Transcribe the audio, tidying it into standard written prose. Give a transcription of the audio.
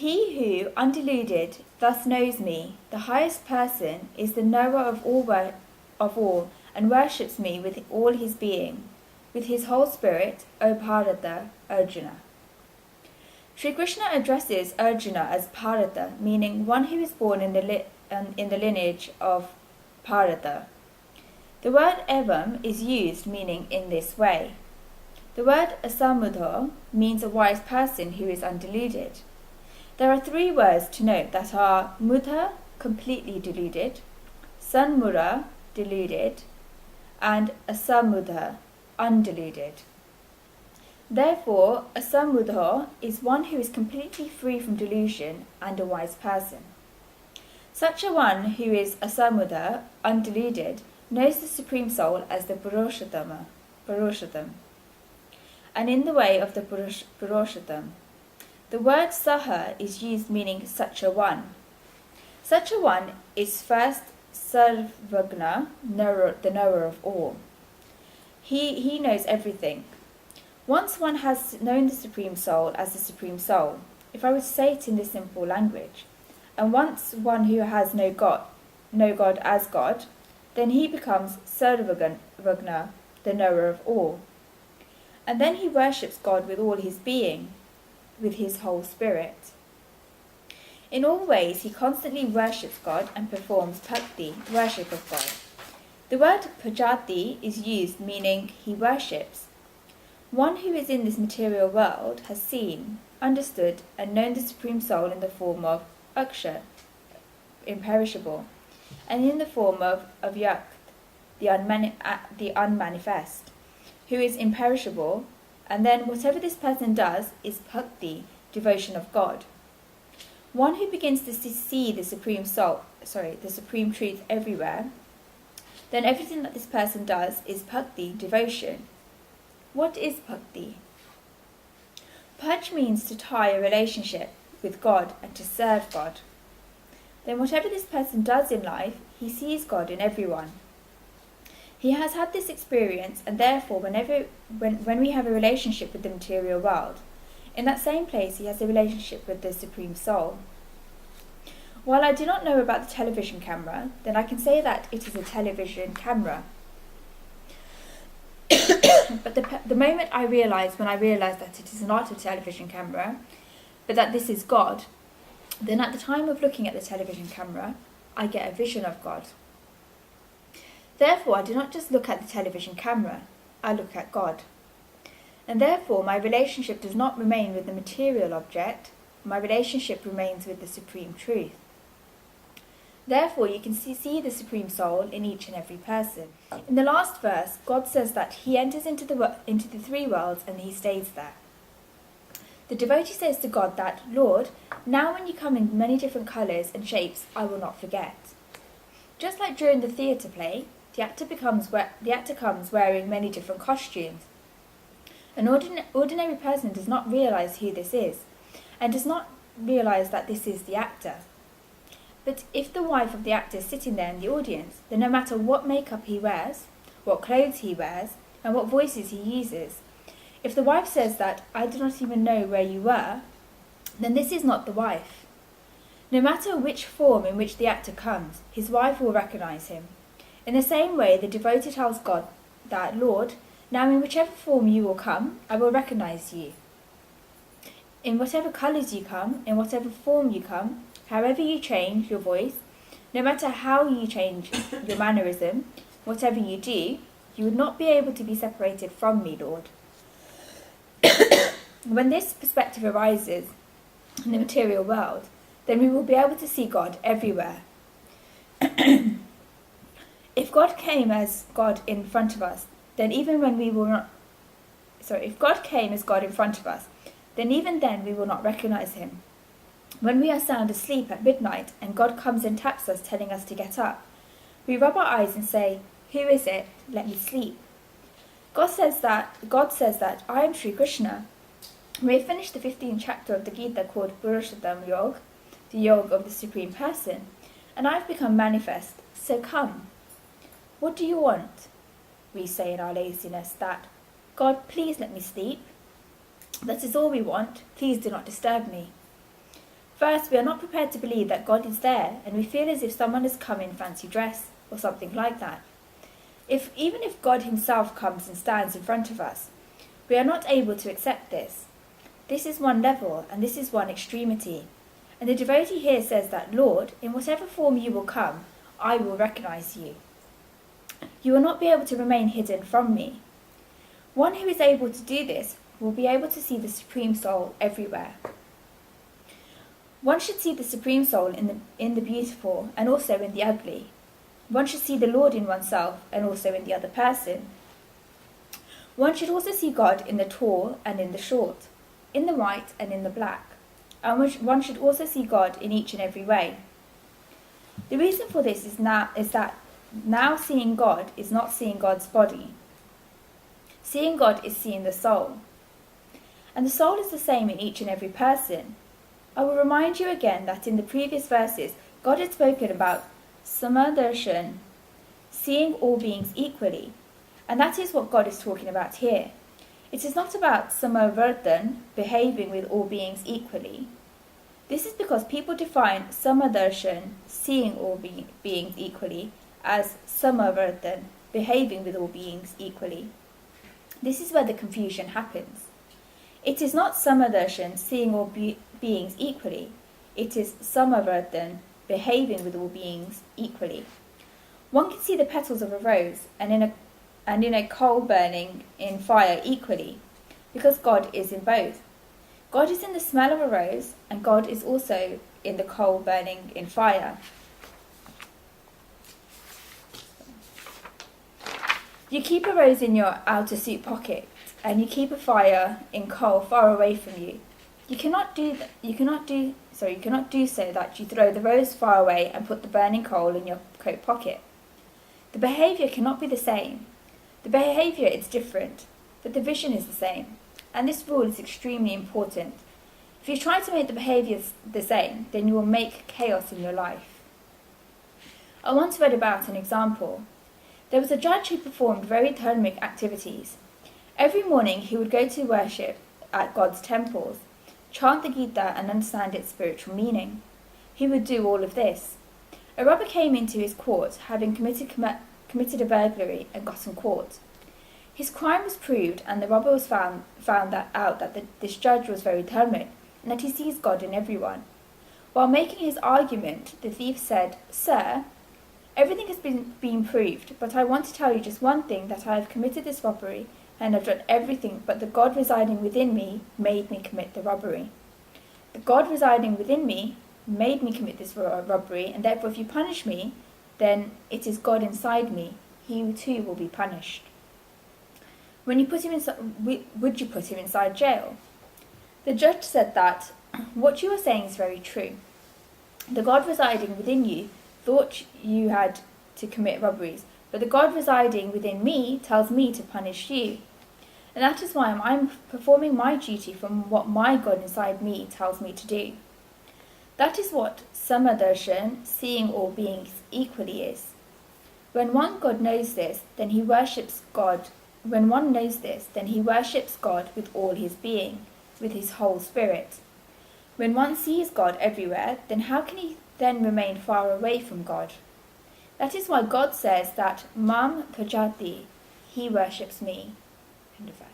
He who, undeluded, thus knows me, the highest person, is the knower of all, and worships me with all his being, with his whole spirit, O Bhārata, Arjuna. Sri Krishna addresses Arjuna as Bhārata, meaning one who is born in the lineage of Bhārata. The word evam is used meaning in this way. The word asamudha means a wise person who is undeluded. There are three words to note that are mudha, completely deluded, sanmura, deluded, and asamudha, undeluded. Therefore, asamudha is one who is completely free from delusion and a wise person. Such a one who is asamudha, undeluded, knows the Supreme Soul as the Purushottama, and in the way of the Purushottam. The word saha is used meaning such a one. Such a one is first sarvagna, the knower of all. He knows everything. Once one has known the Supreme Soul as the Supreme Soul, if I were to say it in this simple language, and once one who has no God as God, then he becomes sarvagna, the knower of all. And then he worships God with all his being, with his whole spirit. In all ways, he constantly worships God and performs bhakti, worship of God. The word pujati is used meaning he worships. One who is in this material world has seen, understood, and known the Supreme Soul in the form of aksha, imperishable, and in the form of yakt, the unmanifest, who is imperishable, and then whatever this person does is bhakti, devotion of God. One who begins to see the Supreme Soul, the Supreme Truth everywhere, then everything that this person does is bhakti, devotion. What is bhakti? Bhaj means to tie a relationship with God and to serve God. Then whatever this person does in life, he sees God in everyone. He has had this experience, and therefore when we have a relationship with the material world, in that same place he has a relationship with the Supreme Soul. While I do not know about the television camera, then I can say that it is a television camera. But the moment when I realize that it is not a television camera, but that this is God, then at the time of looking at the television camera, I get a vision of God. Therefore, I do not just look at the television camera, I look at God. And therefore, my relationship does not remain with the material object, my relationship remains with the Supreme Truth. Therefore, you can see the Supreme Soul in each and every person. In the last verse, God says that he enters into the three worlds and he stays there. The devotee says to God that, Lord, now when you come in many different colours and shapes, I will not forget. Just like during the theatre play, the actor comes wearing many different costumes. An ordinary person does not realise who this is, and does not realise that this is the actor. But if the wife of the actor is sitting there in the audience, then no matter what makeup he wears, what clothes he wears, and what voices he uses, if the wife says that, I do not even know where you were, then this is not the wife. No matter which form in which the actor comes, his wife will recognise him. In the same way, the devotee tells God that, Lord, now in whichever form you will come, I will recognise you. In whatever colours you come, in whatever form you come, however you change your voice, no matter how you change your mannerism, whatever you do, you would not be able to be separated from me, Lord. When this perspective arises in the material world, then we will be able to see God everywhere. If God came as God in front of us, then even when we will not... if God came as God in front of us, then even then we will not recognise him. When we are sound asleep at midnight and God comes and taps us telling us to get up, we rub our eyes and say, who is it? Let me sleep. God says that I am Sri Krishna. We have finished the 15th chapter of the Gita called Purushottam Yoga, the Yoga of the Supreme Person, and I have become manifest, so come. What do you want? We say in our laziness that, God, please let me sleep. That is all we want, please do not disturb me. First, we are not prepared to believe that God is there, and we feel as if someone has come in fancy dress, or something like that. Even if God himself comes and stands in front of us, we are not able to accept this. This is one level, and this is one extremity. And the devotee here says that, Lord, in whatever form you will come, I will recognize you. You will not be able to remain hidden from me. One who is able to do this will be able to see the Supreme Soul everywhere. One should see the Supreme Soul in the beautiful and also in the ugly. One should see the Lord in oneself and also in the other person. One should also see God in the tall and in the short, in the white and in the black. And one should also see God in each and every way. The reason for this is that now seeing God is not seeing God's body. Seeing God is seeing the soul. And the soul is the same in each and every person. I will remind you again that in the previous verses, God had spoken about samadarshan, seeing all beings equally. And that is what God is talking about here. It is not about samavartan, behaving with all beings equally. This is because people define samadarshan, seeing all beings equally, as samavartan, behaving with all beings equally. This is where the confusion happens. It is not samadarshan, seeing all beings equally. It is samavartan, behaving with all beings equally. One can see the petals of a rose and in a coal burning in fire equally, because God is in both. God is in the smell of a rose, and God is also in the coal burning in fire. You keep a rose in your outer suit pocket, and you keep a fire in coal far away from you. You cannot do so that you throw the rose far away and put the burning coal in your coat pocket. The behaviour cannot be the same. The behaviour is different, but the vision is the same. And this rule is extremely important. If you try to make the behaviours the same, then you will make chaos in your life. I once read about an example. There was a judge who performed very dharmic activities. Every morning he would go to worship at God's temples, chant the Gita and understand its spiritual meaning. He would do all of this. A robber came into his court, having committed a burglary and gotten caught. His crime was proved, and the robber was found out that this judge was very dharmic, and that he sees God in everyone. While making his argument, the thief said, "Sir, everything has been proved, but I want to tell you just one thing, that I have committed this robbery, and have done everything, but the God residing within me made me commit the robbery. The God residing within me made me commit this robbery, and therefore if you punish me, then it is God inside me. He too will be punished." When you put him inside, would you put him inside jail? The judge said that, "What you are saying is very true. The God residing within you thought you had to commit robberies, but the God residing within me tells me to punish you. And that is why I'm performing my duty from what my God inside me tells me to do." That is what samadarshan, seeing all beings equally, is. When one knows this, then he worships God with all his being, with his whole spirit. When one sees God everywhere, then how can he then remain far away from God? That is why God says that Mam Bhajati, he worships me. End of verse.